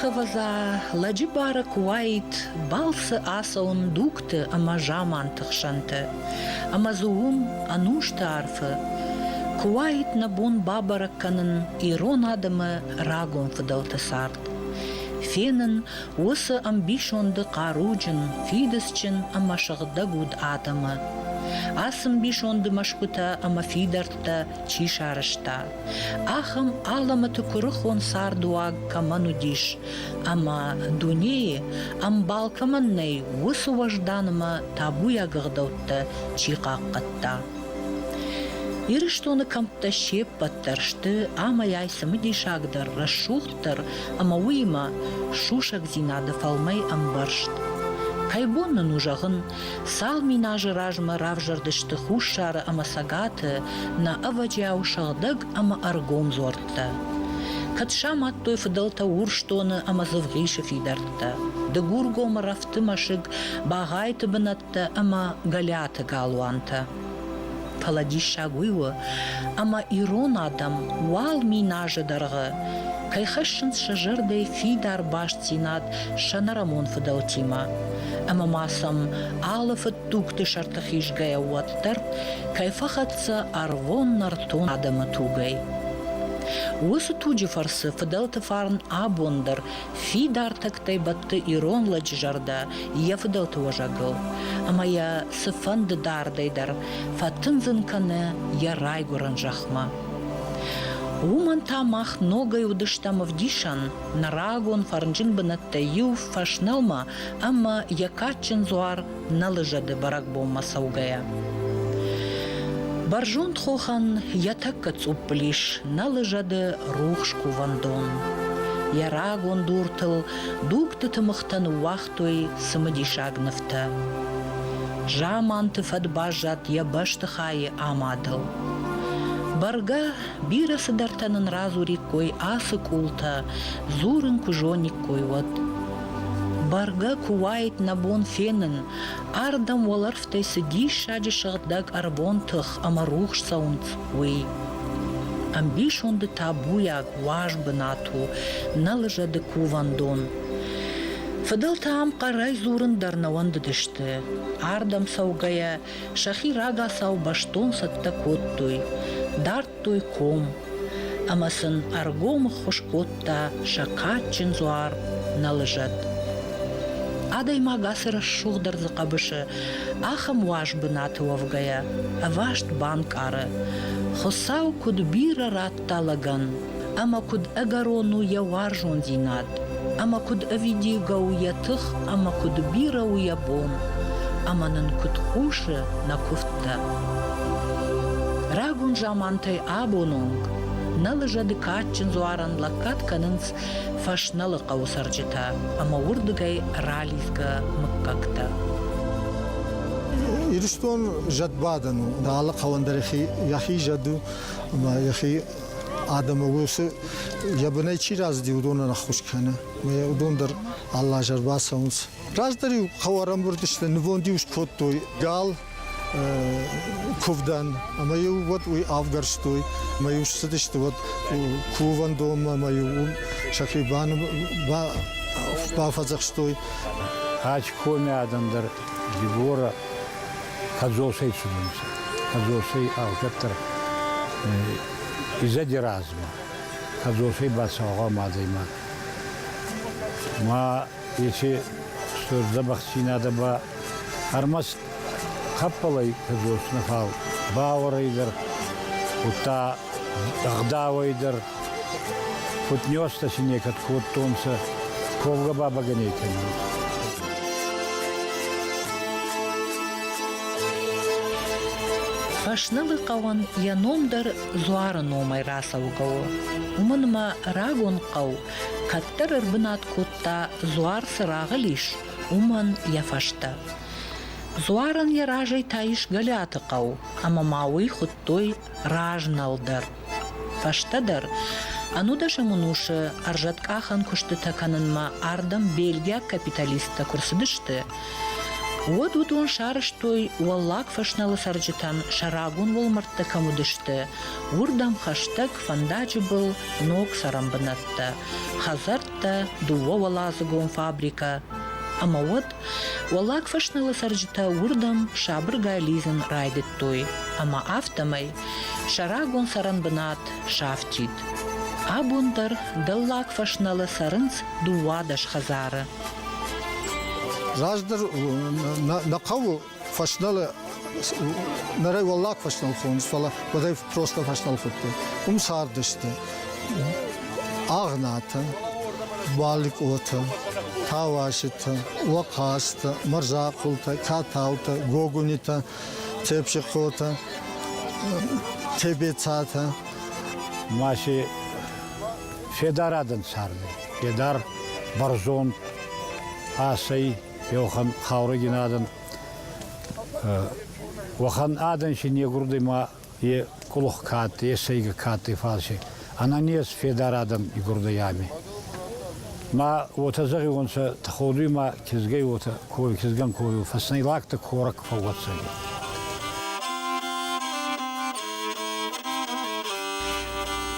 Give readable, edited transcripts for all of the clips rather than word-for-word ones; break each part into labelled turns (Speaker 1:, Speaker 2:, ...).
Speaker 1: хаваза ладжи бара куайт балсы асаун дукты ама жамантық шанты. Ама зуун анушты арфы. Куайт набун бабаракканын ирон адымы рагон фыдалты сарт. Фенін осы амбишонды қаруджын, фидісчін ама шығыда гуд атымы. Асым бишонды машкута ама фидартта чишарышта. Ахым аламы түкіріх он сардуаг каману диш. Ама дунеи амбал каманнай осы важданымы табуя гығдаутты чиқаққатта. Ирыштоны кампта шеп паттаршты, ама яйсымы дишагдыр, расшухтыр, ама уйма шушак зинады фалмай амбаршт. Кайбонны нужағын, сал минажы ражмы равжардышты хушшары ама сагаты на аваджау шағдаг ама аргом зортты. Катшам аттой фыдалта урштоны ама завғишы фидартты. Дыгургомы рафты машыг бағайты бынатты ама галяты галуанты. Паладиш шагуйвы, ама ирон адам уал минажы дарғы. Кайхашын шажырдай фидар баш цинат шанарамон фыдалтима. Ама масам алы фыттукты шартахиш гая уаттар, кайфахатса арвон нартон адамы тугай. Осы туджи фарсы фыдалты фарн абондар, фидар тактай батты ирон ладжарда, я фыдалты важагыл. Ама я сыфанды дардайдар, фатынзын каны я райгуран жахма. Уман тамах ногай удыштамов дишан, на рагон фарнджин бынатта юв фашналма, ама якачын зуар налыжады барак болма саугая. Баржон тхохан ятаккац упплиш, налыжады рухшку вандон. Ярагон дуртыл, дукты тымықтан уақтой сымыдишагнывты. Жаманты фадбажат ябашты хайы амадыл. Барга бирасы дартанын разу рекой асы култа, зурын кужоник койват. Барга куайт набон фенін, ардам оларфтай сыдиш шаджы шығыдаг арбон тых ама рух саунц уй. Амбишонды табуяг важ бынату, налыжады кувандон. Фыдалта ам қарай зурын дарнаванды дышты. Ардам саугая, шахи рага сау баштон сатта коттуй. Дарттой ком, амасын аргом хошкотта шакатчын зуар налыжат. Адай магасы расшуғдар зақабышы, ахам ваш бынаты вавгая, авашт банк ары. Хосау куд бира ратталаган, ама куд агарону я варжон зинат, ама куд авидига уятых, ама куд бира уябон, аманын куд хуши на куфта. Рагун жамантай абонунг, налыжады катчын зуаран лакат канынц фашналы қаусаржыта, ама урдыгай рализга мыккакта.
Speaker 2: Ирштон жадбадану, далы қавандар яхи жаду, яхи адамы өсі ябынай чи разди удона нахушкана. Удондар Алла жарбаса унс. Раздари қаварам бұрдышты, нывонди уш коттой, гал, Ковдан, а мою вот уй авгарстой, мою садишты вот куван дома, мою шахибан ба фазахстой.
Speaker 3: Ач коми адамдар дивора кадзосей чудимся, кадзосей алкаттар изади разма, кадзосей басауга мадайма. Ма если что забахтина даба армас Хаппалай кадзосны хал, бауырайдыр, ута ағдауайдыр, кутнёста синекат куттонса, ковга баба ганейтен.
Speaker 1: Фашналы қауан яномдар зуары номай расаугау. Умыныма рагон қау, каттар ырбынат кутта зуар сырағы лиш, уман яфашта. Зуаран я ражай таиш галяты қау, ама мауи хуттой ражналдар. Фаштадар, ануда шамунушы аржаткахан күшті таканынма ардам Бельгия капиталиста курсыдышты. Вот удон шарыштой уаллак фашналы саржитан шарагун волмартта камудышты. Урдам хаштаг фандаджи был ног сарамбанатта. Хазартта дуво валазыгон фабрика. Ама вот уаллак фашналы саржита урдам шабырга лизен райдеттой. Ама автомай шарагун саранбанат шафтит. Абундар даллак фашналы сарынц дувадаш хазары.
Speaker 2: Раздер на кого фашналы нарай валлак фашнал хонс фала водай просто фашнал футбол. Сардышты. Агната, балик ота, тавашита, вакаста, марзакулта, катаута, гогунита, тепшихота, тебецата.
Speaker 3: Маши Федарадын сарды. Федар Барзон Асай Йохан Хаурагинадын. Вахан Адан шине гурдыма е кулух кат, е сейга кат и фалши. Ананес Федарадын и гурдаями. Ма отазаги онса тходуй ма кизгей ота кой кизган кой фаснайлакта корак фаватсаги.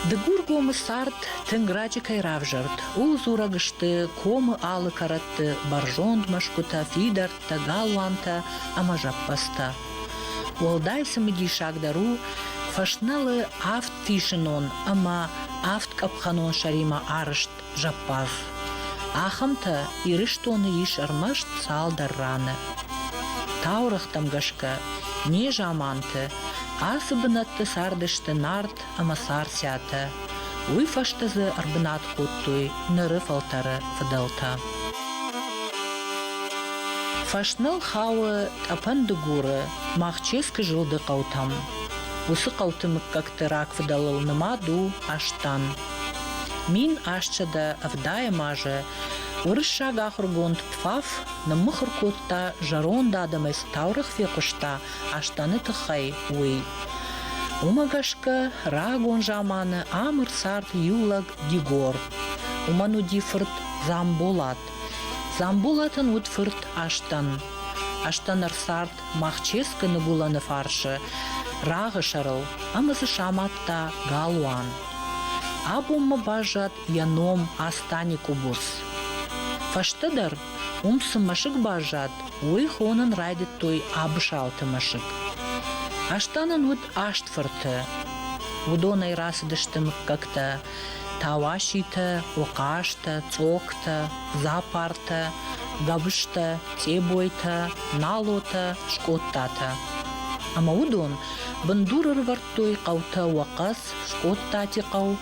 Speaker 1: Дегургом сарт тенграджи кайравжарт. Узурагышты комы алы каратты баржонд машкута фидарта галуанта амажаппаста. Уалдайсымы дишагдару фашналы авт фишенон ама авт капханон шарима арышт жаппаз. Ахамта ирыштоны иш армашт салдарраны. Таурахтам гашка не жаманты. Асыбынатты сардышты нарт ама сарсята. Уй фаштазы арбынат куттой, ныры фалтары фыдалта. Фашнал хауы тапан дугуры, махческі жылды қаутам. Усы қаутымык какты рак фыдалыл нымаду аштан. Мин ашчада авдая мажы, урыша гахыргонт пфаф, на мыхыр котта жарон дадамыз таурых фекушта аштаны тыхай уй. Умагашка рагон жаманы амыр сарт юлаг дигор. Уману дифырт замболат. Замболатын утфырт аштан. Аштанар сарт махческі нагуланы фаршы. Рағы шарыл, амызы шаматта галуан. Абумма бажат яном астани кубус. Фаштадар умсы машык бажат, уй хонын райдет той абышалты машык. Аштанын уд аштфырты. Удонай расыдыштым как-то тавашита, окашта, цокта, запарта, габышта, тебойта, налота, шкоттата. Ама удон бандурыр вартой қаута вақас, шкоттати қау,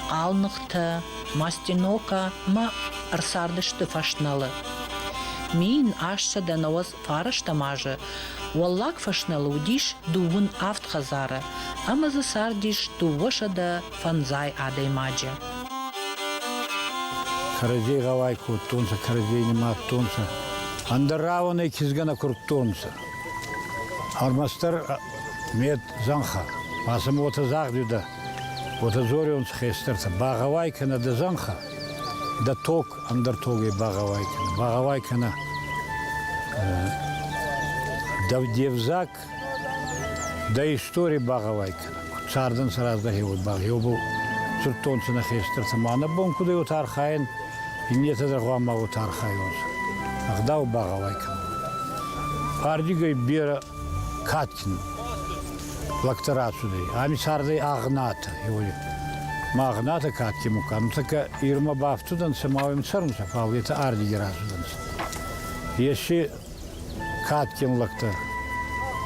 Speaker 1: қалнықты, мастинока, ма арсардышты фашналы. Мин ашса да наваз фарыштамажы, уаллак фашналы удиш дувын авт хазары, ама за сардиш дувыша да фанзай адаймаджы.
Speaker 3: Карадей гавай куттунса, карадей нема тунса. Андараваны кизгана курттунса. Армастар мед занха. Масым ота загдыда. Ота зорионс хестерса. Багавайкана да занха. Да ток андар тоге багавайкана. Багавайкана да девзак да история багавайкана. Цардан сразда хевут баг. Хеву цуртонса на хестерса. Мана бонку да ют архаин. И нет это гвама ут архаинса. Агдау багавайкана. Ардигай бера Каткин лакторацудай, ами сардай агната, магната катки мукан, така ирма бафтудан самавим царнуса, павлета ардиги разуданс. Если Каткин лактор,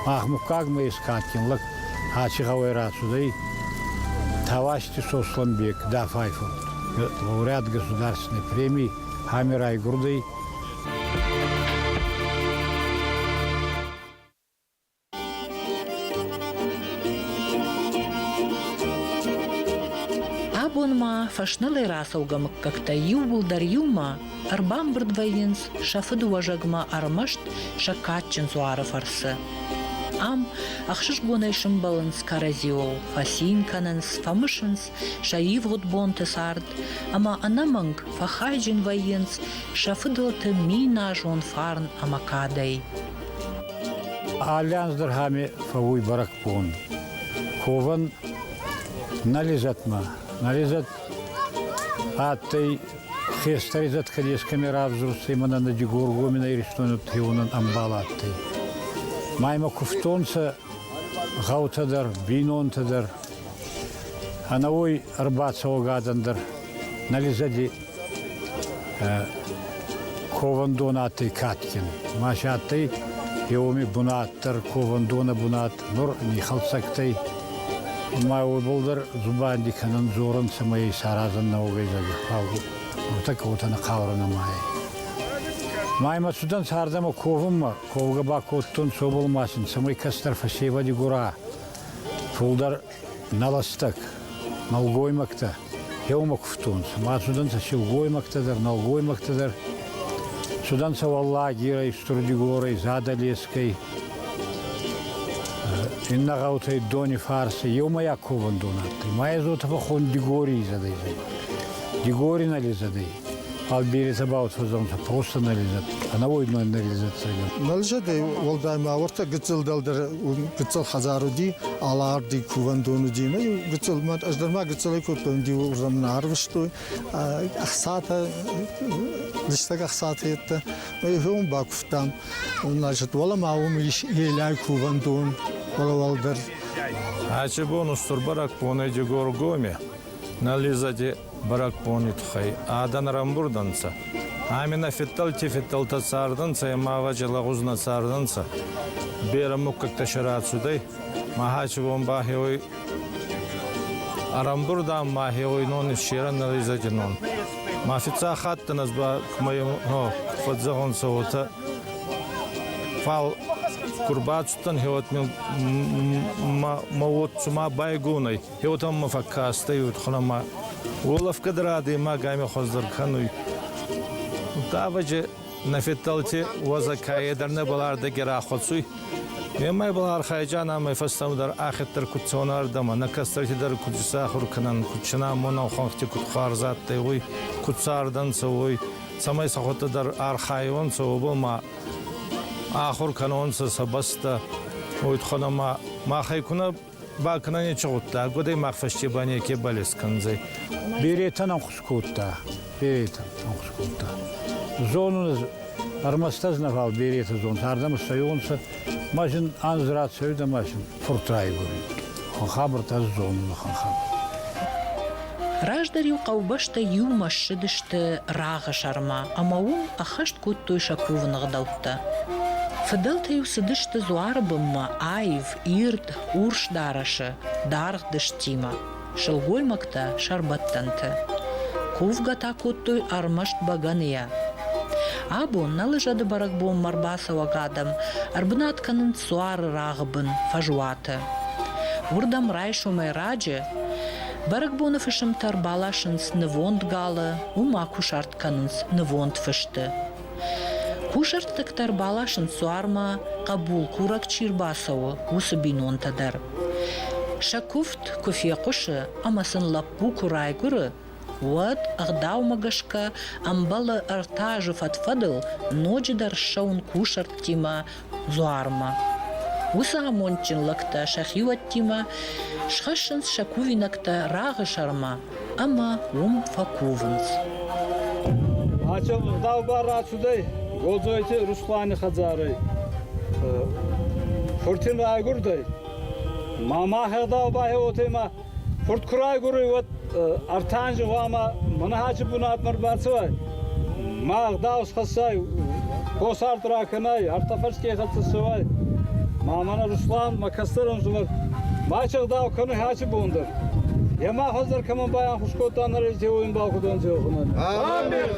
Speaker 3: махмукагма из Каткин лак, ачигавай рацудай, тавашти Сосламбек, да файфу, лауреат государственной премии, Хамирай Гурдай.
Speaker 1: Абонма фашнылай расаугамык как-то юбылдар юма, арбам бірдвайынс шафыду важагма армашт шакатчын зуары фарсы. Ам ахшыш гонай шымбалынс каразиол, фасинканынс, фамышынс, шаив гудбонты сард, ама анаманг фахайджин вайынс шафыдылты мина жон фарн амакадай.
Speaker 3: Алянздыр хами фауй барак пон. Кован нализат ма. Нализат аттай хестеризат хадис камера взрусты мана на дигоргомина и рестонут хеунан амбалаттай. Майма куфтонца гаутадар, бинонтадар. Анавой арбаца огадандар. Нализади кован донаттай каткин. Машаттай Еуми бунаттар, кован дона бунат, нур нихалцактай. Май болдар зубан диканан зоран самай саразан наугайзаги. Так вот она каврана май. Майма судан сардама ковымма, ковга бак оттун соболмасын, самай кастар фасева дигура. Фулдар наластак, налгоймакта. Еума куфтун, ма судан сашилгоймактадар, налгоймактадар. Судан савалла гирай, стурдигорай, задалеской. Инна гаутай дони фарсы, еумая кован донатты. Майя зотова хон дигори задайзай. Дигори нализадай. Албери забаут фазонса, просто нализат. Она война нализат сайган.
Speaker 2: Налжадай, волдайма, орта гыцыл далдар, гыцыл хазаруди, аларди кован дону дима. Гыцыл мат, аждарма гыцылай котон ди урамна арвыштой. Ахсата, листак ахсата етта. Хом бакуфтам. Налжат, вала маум елай кован дон, вала валдар.
Speaker 4: Ачи бонус турбарак поне дигор гоме. Нализади барак понит хай. Адан рамбурданца. Амина фитталта сарданца, и мава джалагузна сарданца. Берамук как ташарат судай. Махачи бомбахи ой. Арамбурдам махи ой нон ширан нализади нон. Мафица хатта назба кмаю фадзагон саута. Фал курбатстан хевот мил мавот сума байгунай. Хевотам мафакка стают хлама. Улов кадрады ма гами хоздар хануй. Таваджи нафитталти вазакаедарны баларды герахотсуй. Емай балар хайджана май фастамдар ахеттер кутсонардама накастартидар кутсахур канан кутчана мона хонхти кутхарзаттай уй кутсардан сой самай сахотадар архайон собома ахур канон сабаста уйтханама махайкуна бакнани чогутта годай махфашти бане ке балес канзай
Speaker 3: Беретан анхускутта. Беретан анхускутта. Зонунuz armastazna fal bereti zon. Tardam sayonsa maşın anzrat söyde maşın furtray görüyor. Xabar taz zonunu xabar.
Speaker 1: Раждарю қаубашта юмашшыдышты рағы шарма, амауым ахашт көттой шакувынығдаутта. Фыдылтаю сыдышты зуарбымма айв, ирд, урш дарашы, дарх дыштима. Шылгоймакта шарбаттанты. Кувгата көттой армашт багания. Абу налыжады баракбон марбаса вагадам, арбынатканын суары рағыбын, фажуаты. Урдам райшумай раджы, баракбонов ишымтар балашынс нывонд галы, ума кушартканынс нывонд фышты. Кушарттыктар балашын суарма кабул курак чирбасауы усы бинонтадар. Шакуфт кофе кушы амасын лаппу курай гуры, вот агдау магашка амбалы артажы фатфадыл ноджидар шаун кушарт тима зуарма. Усы амончин лакта шахиват тима, шхашынс шакувинакта рағы шарма, ама факувынс.
Speaker 5: Ачым дау бар ачудай, голзойти Русланы хазары. Фуртин айгурдай. Мама хадау бахи отыма, фурт курай гуры вот артанжы вама, манахачы буна атмар барсывай. Маг даус хасай, косар траканай, артафарский хатсывай. Мамана Руслан макастырын зумар. Мачық дау кыны хачы бундыр. Яма хазар каман баян хушкотанар ете ойын балкудан жоғынан. Амин!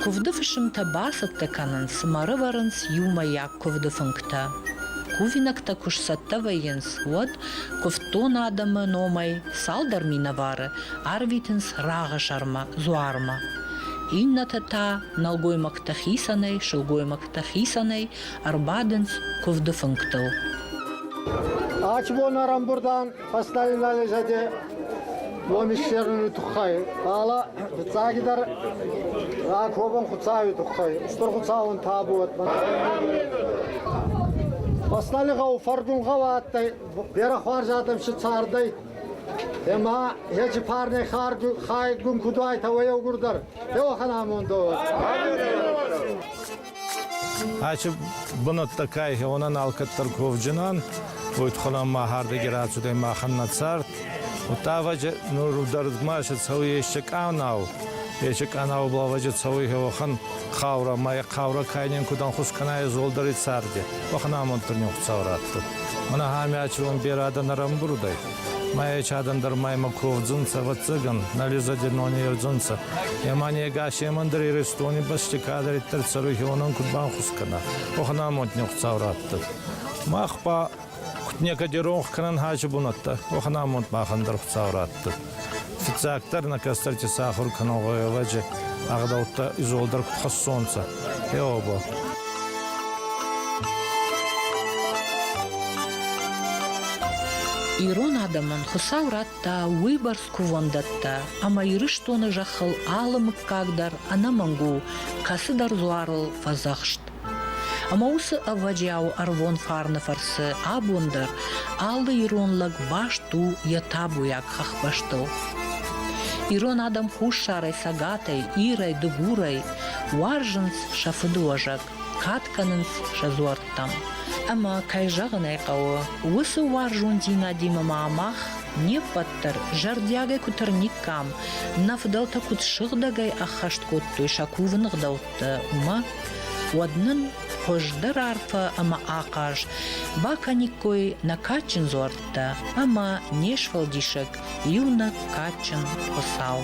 Speaker 1: Ковдыфышым табасат таканынс, мары варынс юмаяк ковдыфынкта. Кувинакта кушсатта вайынс, вот ковтон адамы номай, салдар минавары, арвитынс рағы шарма, зуарма. Иннатата, налгоймак тахисаней, шелгоймак тахисаней, арбаденс ковдефунктел.
Speaker 2: Ачбонарам бурдан поставили жаде ломишерну тухай. Ала цагидар акобан хуцави тухай. Стор хуцавын табуат. Поставили фаргун гаваттай берахвар жадам шицардай. Ема хеч парне хай гун кудуай тавая угурдар. Ева ханамондо.
Speaker 4: Ачы бұны такай онан алкаттар ковжынан, ойтхолан махарды герацудай маханна царт. Утаваджа нурудардмаша цауи ешек анау. Ешек анау блаваджа цауи хеохан хаура, мая хаура кайнен кудан хусканай золдари царде. Вахана монтырнюх цауратты. Она хами ачы он берада нарамбурдай. Мая чадандар майма ковдзунца вацыган, нализа дернони ердзунца. Ямани гаши ямандри рестони басчи кадри терцарухи онан кудбан хускана. Охана монтнюх цауратты. Махпа кутнека деронх канан хачы бунатта. Охана монт махандар цауратты. Фицактар на кастарти сахур каналгоя ваджи. Ағдаутта изолдар кутхас сонца. Еоба.
Speaker 1: Ирон адамын хысауратта, выборску вондатта, ама ирыштоны жахыл алымык кагдар анамангу, касыдар зуарыл фазахшт. Ама усы аваджау арвон фарны фарсы абундар, алды иронлаг башту ятабуяк хахбаштыл. Ирон адам хушарай сагатай, ирай дугурай, варжынс шафыдуажак, катканынс шазуарттам. Ама кайжағын айқауы, усы варжун дина дима маамах, не паттар, жардягай кутарникам, нафдалта кут шығдагай ахашт коттуй шакувынық даутты, ума, уаднын хождар арфа ама ақаш, баканикой на качын зуартта, ама нешвал дишек, юна качын хосау.